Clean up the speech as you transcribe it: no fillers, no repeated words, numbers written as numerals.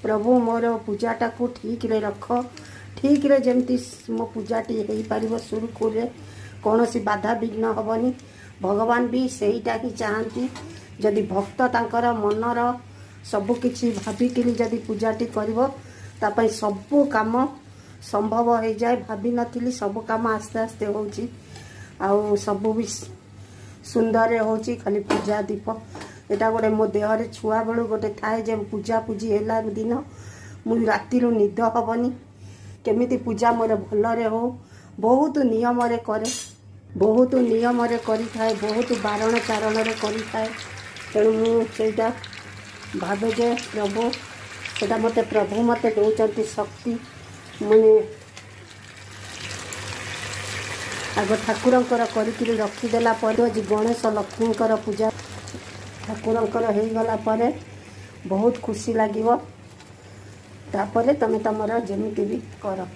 प्रभु मोर पूजाटा को ठीक रे रख ठीक रे जमती मो पूजाटी हो पार सुरुखुरे कौन सी बाधा विघ्न हेनी भगवान भी सहीटा ही चाहती जदि भक्त तांकर मनर सबकि भाविक जदि पूजाटी कर सबू काम संभव हो जाए भाभी नी सब काम आस्ते आस्ते हो सब भी सुंदर हो खाली पूजा दीप एटा गोटे मो देहरे छुआ बेलू गोटे थाए जे पूजा पूजी है दिन मुझे राति निद हेनी केमिति पूजा मोर भलरे हो बहुत नियम करे बहुत नियम करिथाए बहुत बारण चारण करिथाए तेणु मुझा भावे जे प्रभु सेटा मते प्रभु मते दौरान शक्ति मुझे आग ठाकुरंकर करी रखीदेला आज गणेश लक्ष्मीकर पूजा ठाकुरंकर हो गला परे बहुत खुशी लगे तापर तुम तुमर जमीती भी कर।